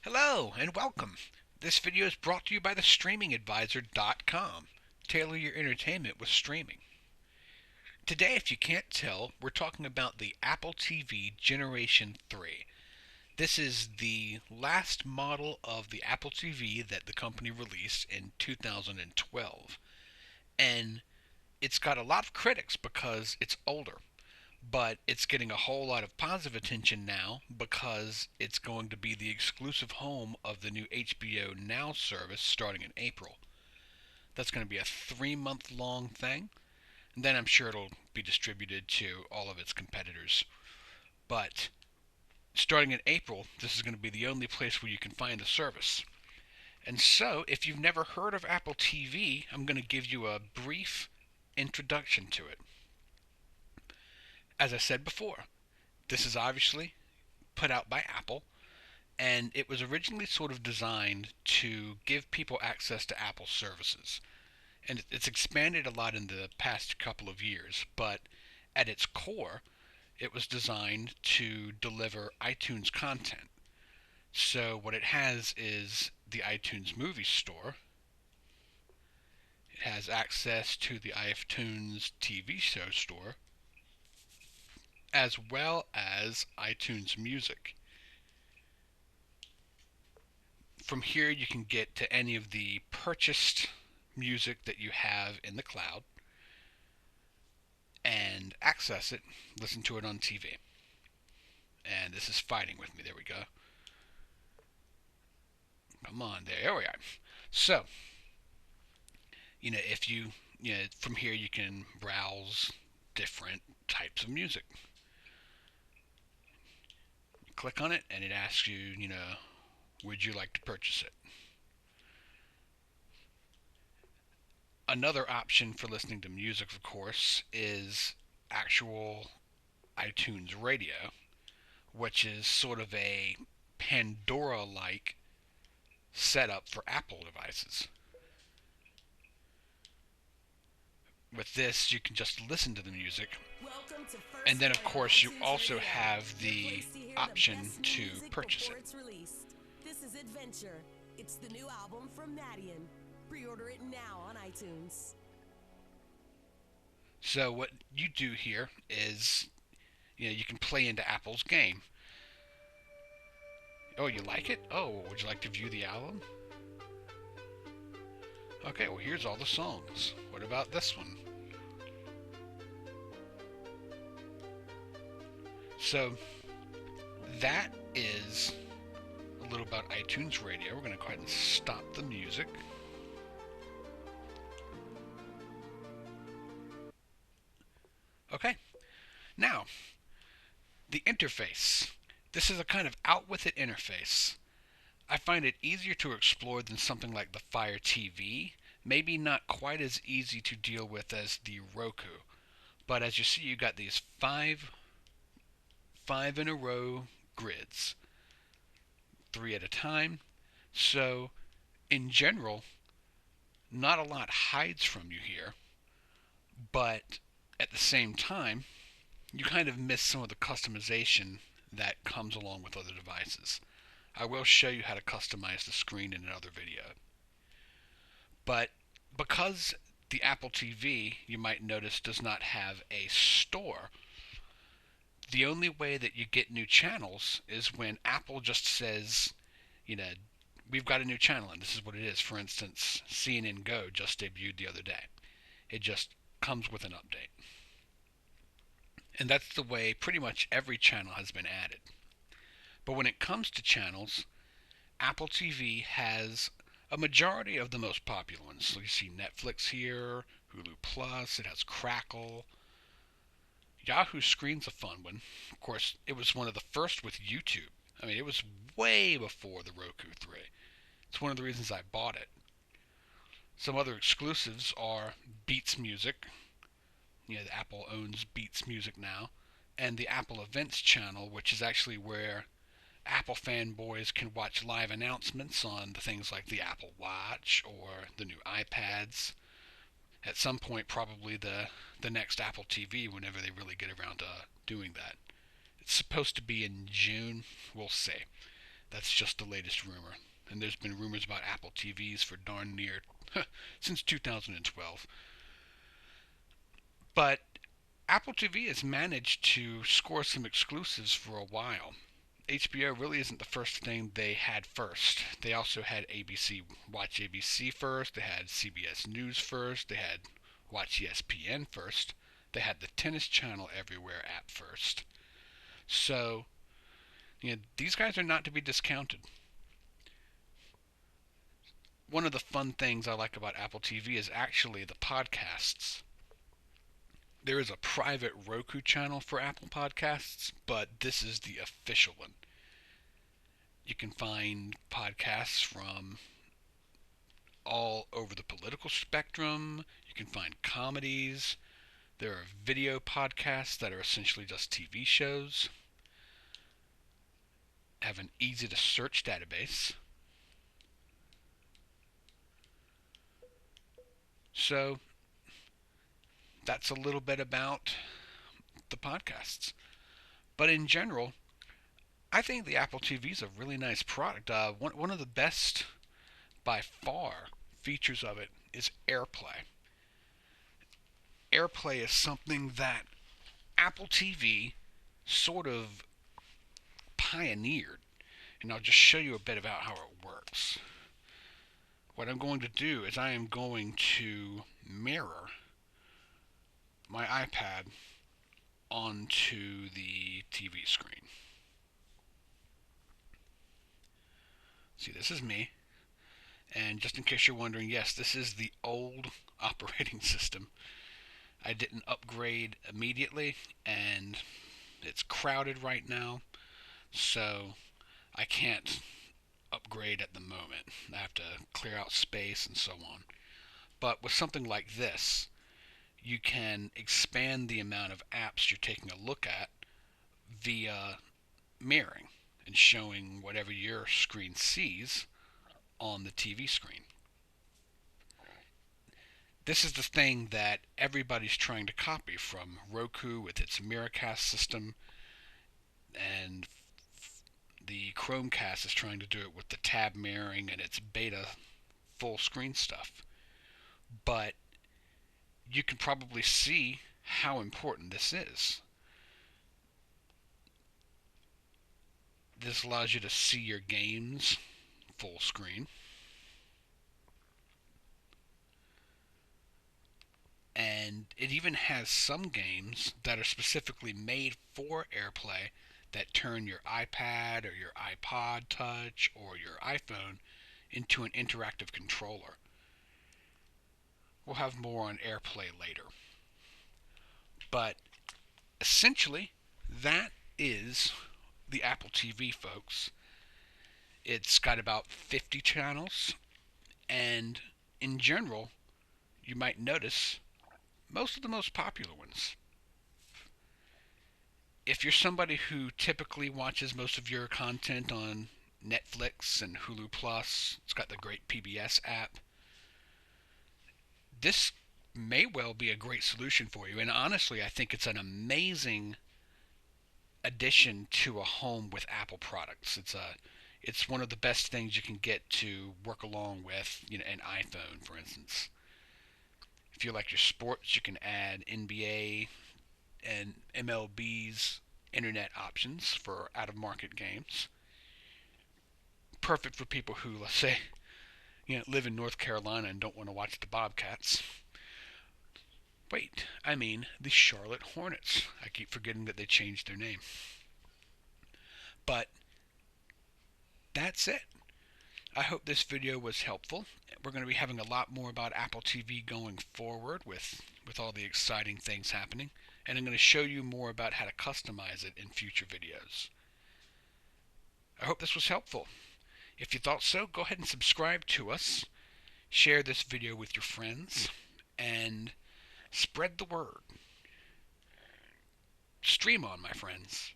Hello and welcome. This video is brought to you by the StreamingAdvisor.com. Tailor your entertainment with streaming. Today, if you can't tell, we're talking about the Apple TV Generation 3. This is the last model of the Apple TV that the company released in 2012. And it's got a lot of critics because it's older. But it's getting a whole lot of positive attention now because it's going to be the exclusive home of the new HBO Now service starting in April. That's going to be a 3 month long thing, and then I'm sure it'll be distributed to all of its competitors. But starting in April, this is going to be the only place where you can find the service. And so, if you've never heard of Apple TV, I'm going to give you a brief introduction to it. As I said before, this is obviously put out by Apple, and it was originally sort of designed to give people access to Apple services. And it's expanded a lot in the past couple of years, but at its core, it was designed to deliver iTunes content. So what it has is the iTunes Movie Store. It has access to the iTunes TV Show Store, as well as iTunes Music. From here, you can get to any of the purchased music that you have in the cloud and access it, listen to it on TV. And this is fighting with me. There we go. Come on, there we are. So, if from here you can browse different types of music. You click on it and it asks you, would you like to purchase it? Another option for listening to music, of course, is actual iTunes Radio, which is sort of a Pandora-like setup for Apple devices. With this, you can just listen to the music, and then, of course, you also have the option to purchase it. This is Adventure. It's the new album from Madian. Pre-order it now on iTunes. So what you do here is, you can play into Apple's game. Oh, you like it? Oh, would you like to view the album? Okay, well, here's all the songs. What about this one? So that is a little about iTunes Radio. We're going to go ahead and stop the music. Okay, now the interface. This is a kind of out with it interface. I find it easier to explore than something like the Fire TV. Maybe not quite as easy to deal with as the Roku. But as you see, you got these five in a row grids, 3 at a time. So in general, not a lot hides from you here, but at the same time, you kind of miss some of the customization that comes along with other devices. I will show you how to customize the screen in another video. But because the Apple TV, you might notice, does not have a store, the only way that you get new channels is when Apple just says, we've got a new channel and this is what it is. For instance, CNN Go just debuted the other day. It just comes with an update. And that's the way pretty much every channel has been added. But when it comes to channels, Apple TV has a majority of the most popular ones. So you see Netflix here, Hulu Plus, it has Crackle. Yahoo Screen's a fun one. Of course, it was one of the first with YouTube. I mean, it was way before the Roku 3. It's one of the reasons I bought it. Some other exclusives are Beats Music. Apple owns Beats Music now. And the Apple Events channel, which is actually where Apple fanboys can watch live announcements on the things like the Apple Watch or the new iPads. At some point, probably the next Apple TV, whenever they really get around to doing that. It's supposed to be in June. We'll see. That's just the latest rumor. And there's been rumors about Apple TVs for darn near since 2012. But Apple TV has managed to score some exclusives for a while. HBO really isn't the first thing they had first. They also had ABC Watch ABC first, they had CBS News first, they had Watch ESPN first, they had the Tennis Channel Everywhere app first. So, these guys are not to be discounted. One of the fun things I like about Apple TV is actually the podcasts. There is a private Roku channel for Apple Podcasts, but this is the official one. You can find podcasts from all over the political spectrum. You can find comedies. There are video podcasts that are essentially just TV shows. Have an easy to search database. So that's a little bit about the podcasts. But in general, I think the Apple TV is a really nice product. One of the best, by far, features of it is AirPlay. AirPlay is something that Apple TV sort of pioneered. And I'll just show you a bit about how it works. What I'm going to do is I am going to mirror my iPad onto the TV screen. See, this is me. And just in case you're wondering, yes, this is the old operating system. I didn't upgrade immediately, and it's crowded right now, so I can't upgrade at the moment. I have to clear out space and so on. But with something like this, you can expand the amount of apps you're taking a look at via mirroring and showing whatever your screen sees on the TV screen. This is the thing that everybody's trying to copy from Roku with its Miracast system, and the Chromecast is trying to do it with the tab mirroring and its beta full screen stuff. But you can probably see how important this is. This allows you to see your games full screen. And it even has some games that are specifically made for AirPlay that turn your iPad or your iPod Touch or your iPhone into an interactive controller. We'll have more on AirPlay later. But essentially, that is the Apple TV, folks. It's got about 50 channels, and in general, you might notice most of the most popular ones. If you're somebody who typically watches most of your content on Netflix and Hulu Plus, it's got the great PBS app. This may well be a great solution for you. And honestly, I think it's an amazing addition to a home with Apple products. It's one of the best things you can get to work along with, an iPhone, for instance. If you like your sports, you can add NBA and MLB's internet options for out-of-market games. Perfect for people who, let's say, live in North Carolina and don't want to watch the Bobcats. Wait, I mean the Charlotte Hornets. I keep forgetting that they changed their name. But that's it. I hope this video was helpful. We're going to be having a lot more about Apple TV going forward with all the exciting things happening. And I'm going to show you more about how to customize it in future videos. I hope this was helpful. If you thought so, go ahead and subscribe to us. Share this video with your friends. And spread the word. Stream on, my friends.